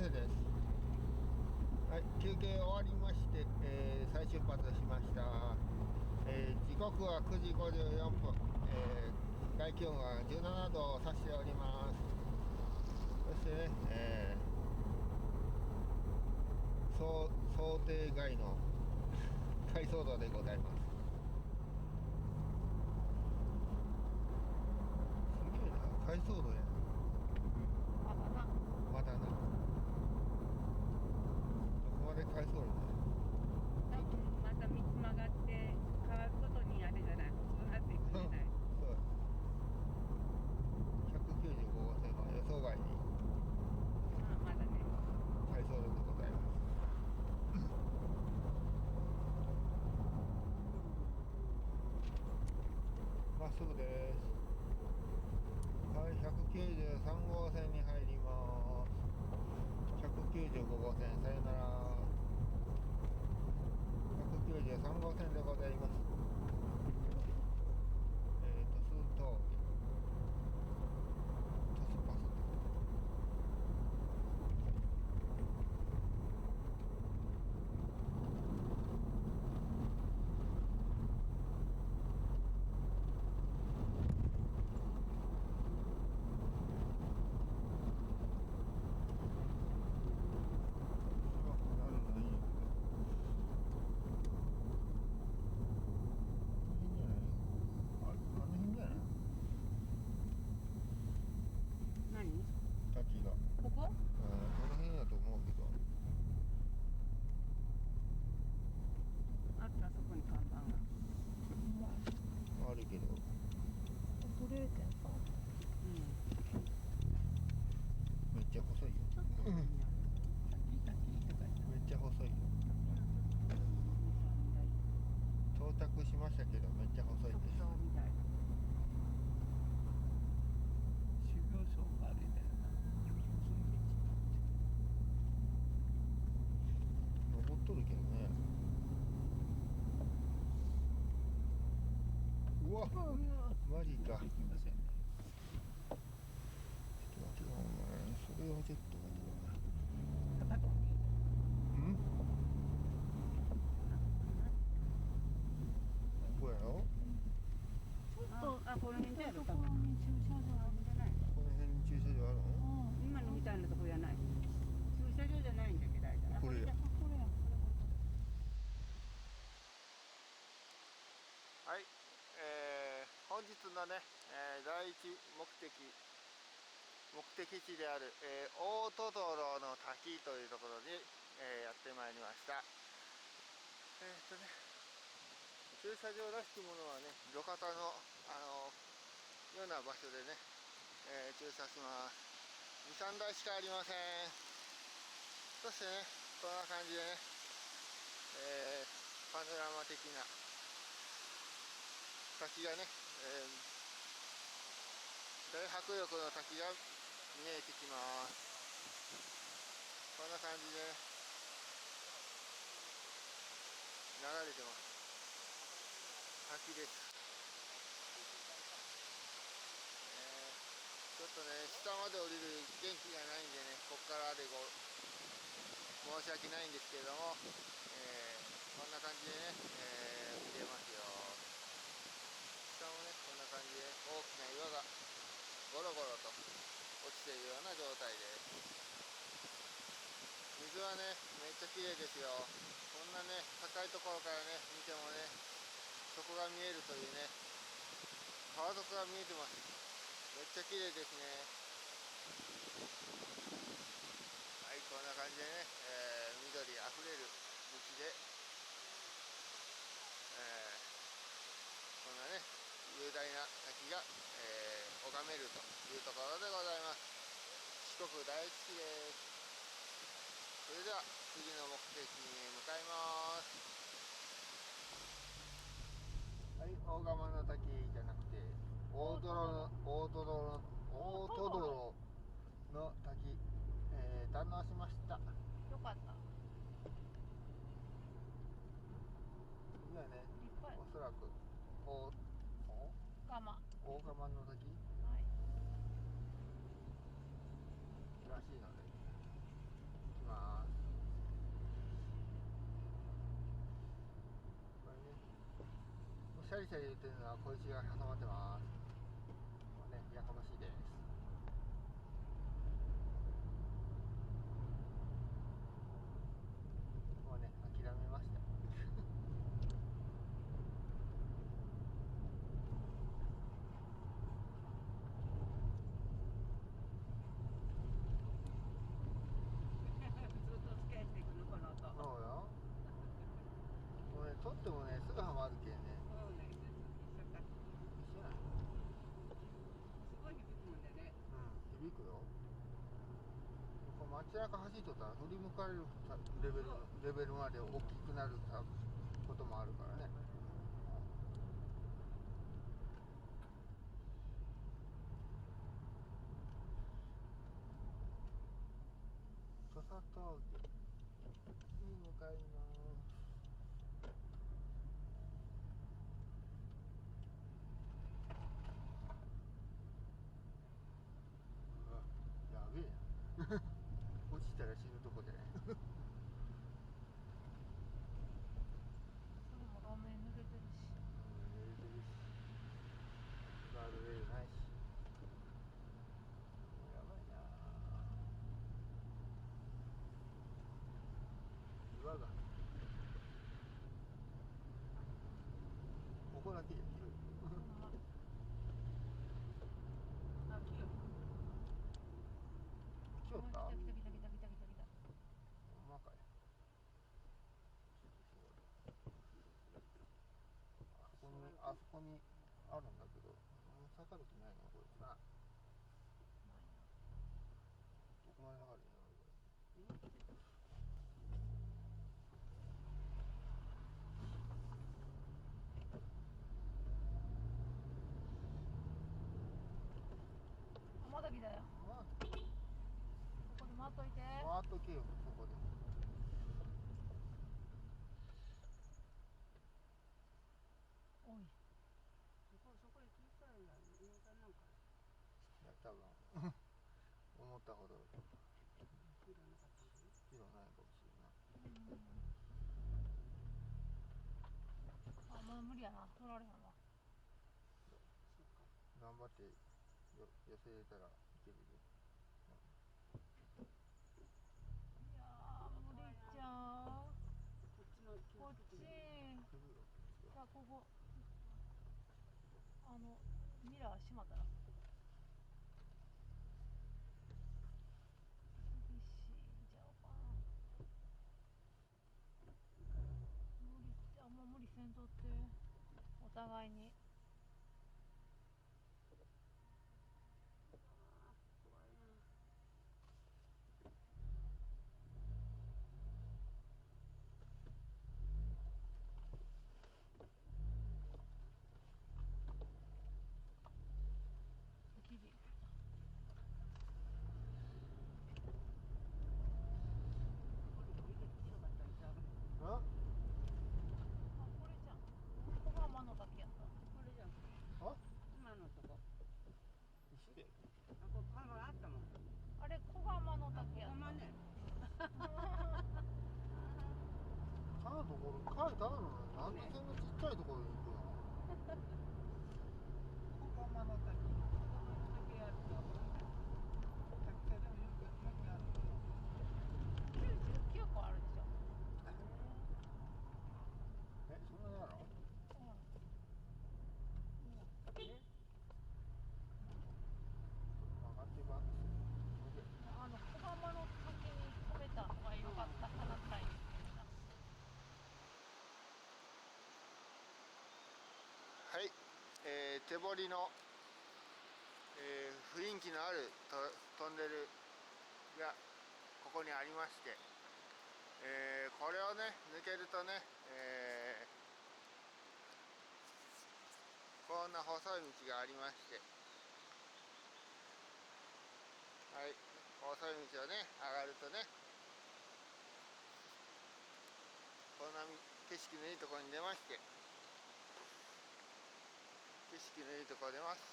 せです。はい、休憩終わりまして、再出発しました。時刻は9時54分、外気温は17度を指しております。そしてね、想定外の快速度でございます。すげえな、快速度や。まだな。どこまで快速度だ。多分また道曲がって変わることにあれじゃない、そうなっていくんじゃない。そう。195号線は予想外にまだね。快速度でございます。まっすぐです。はい、193号線に入ります。195号線、さよなら。193号線でございます。スートトスパスってマジか。ちょっと待ってよ、お前。それはちょっと待ってよ。ここやろ？この辺である、多分。この辺に駐車場あるんじゃない？この辺に駐車場あるの？今のみたいなところじゃない。駐車場じゃないんだけど、これや。はい、本日のね、第一目的地である、大トトロの滝というところに、やってまいりました。駐車場らしきものはね、路肩の、ような場所でね、駐車します。2、3台しかありません。そしてね、こんな感じでね、パノラマ的な滝がね、大迫力の滝が見えてきます。こんな感じでね、流れてます。滝です。ちょっとね、下まで降りる元気がないんでね、ここからで申し訳ないんですけれども、こんな感じでね、見れますよ。下もね、こんな感じで大きな岩がゴロゴロと落ちているような状態です。水はね、めっちゃ綺麗ですよ。こんなね、高いところからね、見てもね、底が見えるというね、川底が見えてます。めっちゃ綺麗ですね。はい、こんな感じでね、緑あふれる道で、こんなね、雄大な滝が、拝めるというところでございます。四国大好きです。それでは次の目的地に向かいます。はい、大釜の滝じゃなくて大トドロの滝、堪能しました。よかった。次はね、おそらく大釜の滝、らしいので、ャリシャリ言ってるのは小石が挟まってます。もうね、やかましいです。もうね、諦めました。ずっと付き合いしていくのこの音。そうよ。もうね、取ってもね、すぐはまるけんね。そうね、一緒か。一緒やん。すごい響くもんね。うん、響くよ。こう街中走っとったら振り向かれるレベルまで大きくなることもあるからね。土佐峠に向かいます。やべえな。落ちたら死ぬとこじゃない。それも路面濡れてるし。濡れてるし、ガードレールないし。やばいな。岩が。ここだけ広い。あ、来よ。来よった？来た。ほんまかい。あそこにあるんだけど、坂道ないのこいつな。どこまで流れるのこれ。まだ来だよ。まここで待っといて。あ、回っとけよ、そこで。おい。そこで小さいやん。なんか。いや、多分思ったほど色なかったんかな。広ないかもしれんな。あ、まだ無理やな。取られへんわ。頑張って寄せれたらいけるで。いやー、無理じゃん。こっち。来るよ。じゃあここ。ミラー閉まったら。厳しいんちゃうかな。無理ってあんま無理せんとって。お互いに。きり。あ、あ、これじゃん。小浜の滝やった。これじゃん。あ、今のとこ。石で。あ、ここ浜あったもん。あれ小浜の滝やった。小浜ね。ただのところ、ただのなんでそんなちっちゃいところに行くの？小浜の滝。滝あると。滝でもよくある。99個あるでしょ。え、そんなにあるの？曲がってバックする。小浜の滝に止めた方が良かったかなくらい。はい、手堀の、雰囲気のあるトンネルがここにありまして、これをね抜けるとね、こんな細い道がありまして、はい、細い道をね上がるとね、こんな景色のいいところに出まして、景色のいいところ出ます。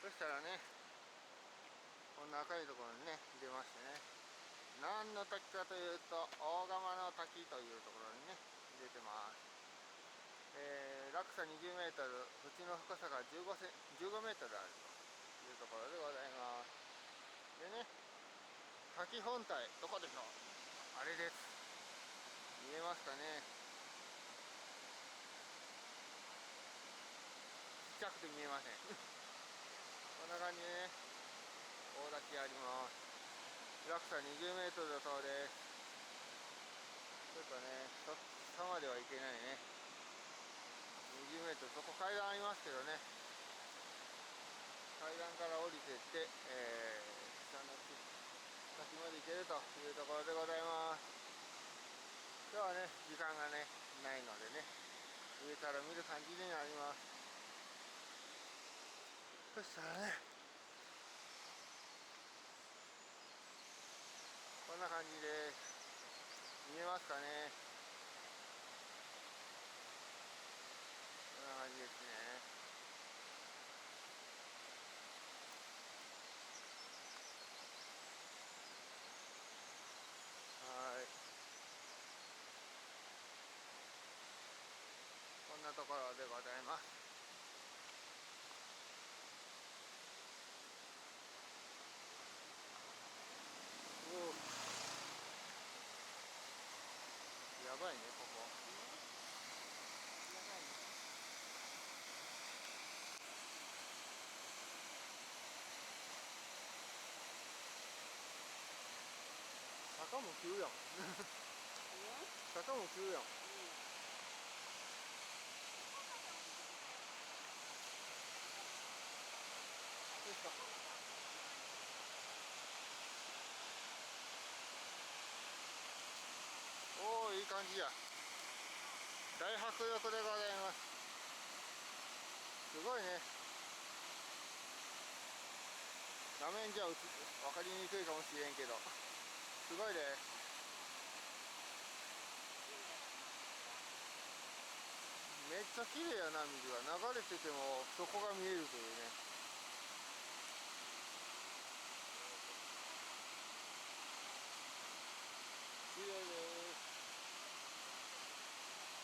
そしたらね、こんな赤いところにね出ましてね、何の滝かというと大釜の滝というところにね出てます。落差20メートル、縁の深さが15メートルあるというところでございます。でね、滝本体どこでしょう。あれです。見えますかね。ちっちゃくて見えませんこんな感じでね、大滝あります。落差20メートルだそうです。ちょっとね、下までは行けないね。20メートル、そこ階段ありますけどね、階段から降りてって、下の先まで行けるというところでございます。今日はね、時間がね、ないのでね、上から見る感じになります。そしたらね、こんな感じです。見えますかね。こんな感じですね。はい。こんなところでございます。おお、やばいね、ここ。やばいね。坂も急やん坂も急やん。よいしょ。おお、いい感じや。大迫力でございます。すごいね。画面じゃ分かりにくいかもしれんけど、すごいね。めっちゃ綺麗やな。水が流れてても底が見えるというね。綺麗です。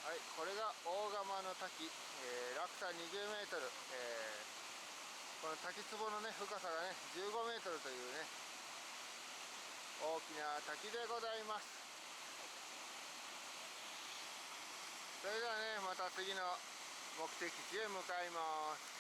はい、これが大釜の滝、落差20メートル、この滝壺のね、深さがね、15メートルというね、大きな滝でございます。それではね、また次の目的地へ向かいます。